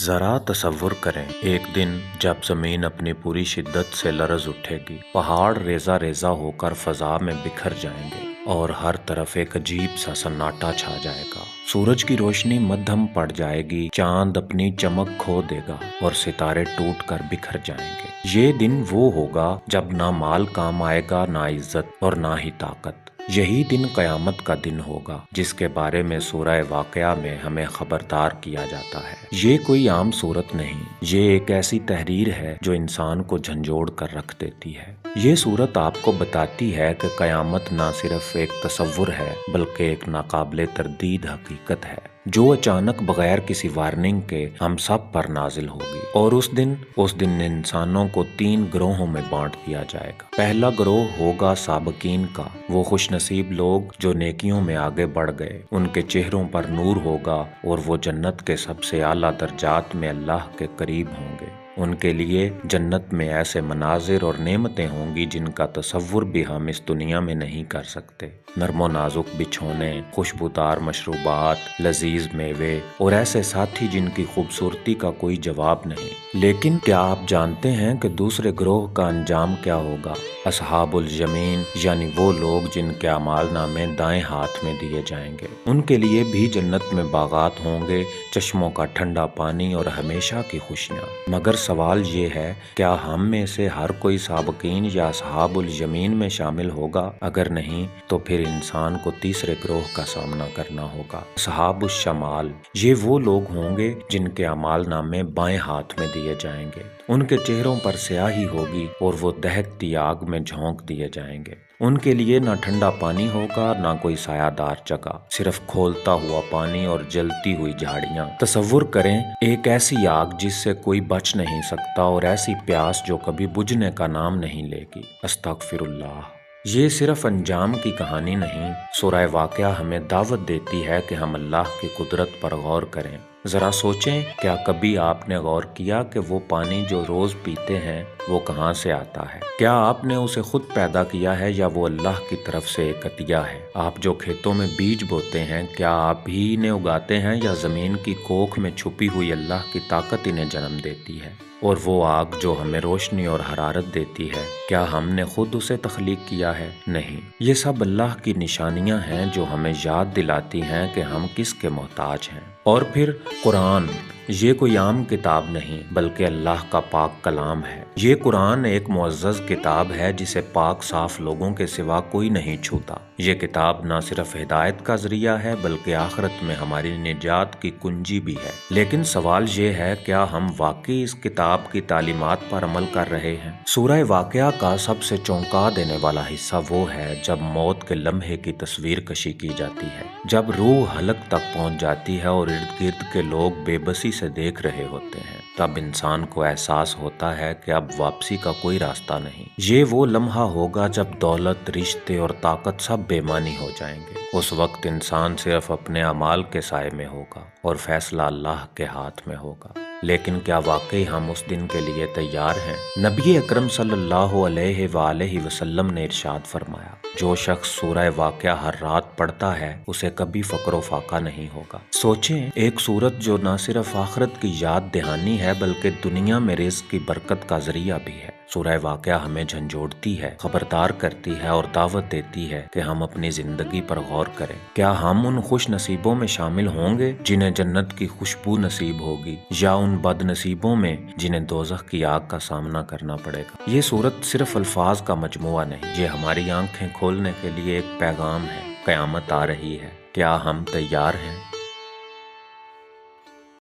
ذرا تصور کریں ایک دن جب زمین اپنی پوری شدت سے لرز اٹھے گی، پہاڑ ریزہ ریزہ ہو کر فضا میں بکھر جائیں گے اور ہر طرف ایک عجیب سا سناٹا چھا جائے گا۔ سورج کی روشنی مدھم پڑ جائے گی، چاند اپنی چمک کھو دے گا اور ستارے ٹوٹ کر بکھر جائیں گے۔ یہ دن وہ ہوگا جب نہ مال کام آئے گا، نہ عزت اور نہ ہی طاقت۔ یہی دن قیامت کا دن ہوگا جس کے بارے میں سورہ واقعہ میں ہمیں خبردار کیا جاتا ہے۔ یہ کوئی عام صورت نہیں، یہ ایک ایسی تحریر ہے جو انسان کو جھنجھوڑ کر رکھ دیتی ہے۔ یہ صورت آپ کو بتاتی ہے کہ قیامت نہ صرف ایک تصور ہے بلکہ ایک ناقابل تردید حقیقت ہے جو اچانک بغیر کسی وارننگ کے ہم سب پر نازل ہوگی۔ اور اس دن انسانوں کو 3 گروہوں میں بانٹ دیا جائے گا۔ پہلا گروہ ہوگا سابقین کا، وہ خوش نصیب لوگ جو نیکیوں میں آگے بڑھ گئے، ان کے چہروں پر نور ہوگا اور وہ جنت کے سب سے اعلیٰ درجات میں اللہ کے قریب ہوں گے۔ ان کے لیے جنت میں ایسے مناظر اور نعمتیں ہوں گی جن کا تصور بھی ہم اس دنیا میں نہیں کر سکتے۔ نرم و نازک بچھونے، خوشبودار مشروبات، لذیذ میوے اور ایسے ساتھی جن کی خوبصورتی کا کوئی جواب نہیں۔ لیکن کیا آپ جانتے ہیں کہ دوسرے گروہ کا انجام کیا ہوگا؟ اصحاب الیمین یعنی وہ لوگ جن کے اعمال نامے دائیں ہاتھ میں دیے جائیں گے، ان کے لیے بھی جنت میں باغات ہوں گے، چشموں کا ٹھنڈا پانی اور ہمیشہ کی خوشیاں۔ مگر سوال یہ ہے، کیا ہم میں سے ہر کوئی سابقین یا اصحاب الیمین میں شامل ہوگا؟ اگر نہیں تو پھر انسان کو تیسرے گروہ کا سامنا کرنا ہوگا، اصحاب الشمال۔ یہ وہ لوگ ہوں گے جن کے اعمال نامے بائیں ہاتھ میں دیے جائیں گے، ان کے چہروں پر سیاہی ہوگی اور وہ دہکتی آگ میں جھونک دیے جائیں گے۔ ان کے لیے نہ ٹھنڈا پانی ہوگا نہ کوئی سایہ دار جگہ، صرف کھولتا ہوا پانی اور جلتی ہوئی جھاڑیاں۔ تصور کریں ایک ایسی آگ جس سے کوئی بچ نہیں سکتا اور ایسی پیاس جو کبھی بجھنے کا نام نہیں لے گی۔ استغفر اللہ۔ یہ صرف انجام کی کہانی نہیں، سورہ واقعہ ہمیں دعوت دیتی ہے کہ ہم اللہ کی قدرت پر غور کریں۔ ذرا سوچیں، کیا کبھی آپ نے غور کیا کہ وہ پانی جو روز پیتے ہیں وہ کہاں سے آتا ہے؟ کیا آپ نے اسے خود پیدا کیا ہے یا وہ اللہ کی طرف سے ایک عطیہ ہے؟ آپ جو کھیتوں میں بیج بوتے ہیں، کیا آپ ہی انہیں اگاتے ہیں یا زمین کی کوکھ میں چھپی ہوئی اللہ کی طاقت انہیں جنم دیتی ہے؟ اور وہ آگ جو ہمیں روشنی اور حرارت دیتی ہے، کیا ہم نے خود اسے تخلیق کیا ہے؟ نہیں، یہ سب اللہ کی نشانیاں ہیں جو ہمیں یاد دلاتی ہیں کہ ہم کس کے محتاج ہیں۔ اور پھر قرآن، یہ کوئی عام کتاب نہیں بلکہ اللہ کا پاک کلام ہے۔ یہ قرآن ایک معزز کتاب ہے جسے پاک صاف لوگوں کے سوا کوئی نہیں چھوتا۔ یہ کتاب نہ صرف ہدایت کا ذریعہ ہے بلکہ آخرت میں ہماری نجات کی کنجی بھی ہے۔ لیکن سوال یہ ہے، کیا ہم واقعی اس کتاب کی تعلیمات پر عمل کر رہے ہیں؟ سورہ واقعہ کا سب سے چونکا دینے والا حصہ وہ ہے جب موت کے لمحے کی تصویر کشی کی جاتی ہے، جب روح حلق تک پہنچ جاتی ہے اور ارد گرد کے لوگ بے بسی سے دیکھ رہے ہوتے ہیں۔ تب انسان کو احساس ہوتا ہے کہ اب واپسی کا کوئی راستہ نہیں۔ یہ وہ لمحہ ہوگا جب دولت، رشتے اور طاقت سب بے معنی ہو جائیں گے۔ اس وقت انسان صرف اپنے اعمال کے سائے میں ہوگا اور فیصلہ اللہ کے ہاتھ میں ہوگا۔ لیکن کیا واقعی ہم اس دن کے لیے تیار ہیں؟ نبی اکرم صلی اللہ علیہ وآلہ وسلم نے ارشاد فرمایا، جو شخص سورہ واقعہ ہر رات پڑھتا ہے اسے کبھی فقر و فاقہ نہیں ہوگا۔ سوچیں، ایک سورت جو نہ صرف آخرت کی یاد دہانی ہے بلکہ دنیا میں رزق کی برکت کا ذریعہ بھی ہے۔ سورہ واقعہ ہمیں جھنجھوڑتی ہے، خبردار کرتی ہے اور دعوت دیتی ہے کہ ہم اپنی زندگی پر غور کریں۔ کیا ہم ان خوش نصیبوں میں شامل ہوں گے جنہیں جنت کی خوشبو نصیب ہوگی، یا ان بد نصیبوں میں جنہیں دوزخ کی آگ کا سامنا کرنا پڑے گا؟ یہ سورت صرف الفاظ کا مجموعہ نہیں، یہ ہماری آنکھیں کھولنے کے لیے ایک پیغام ہے۔ قیامت آ رہی ہے، کیا ہم تیار ہیں؟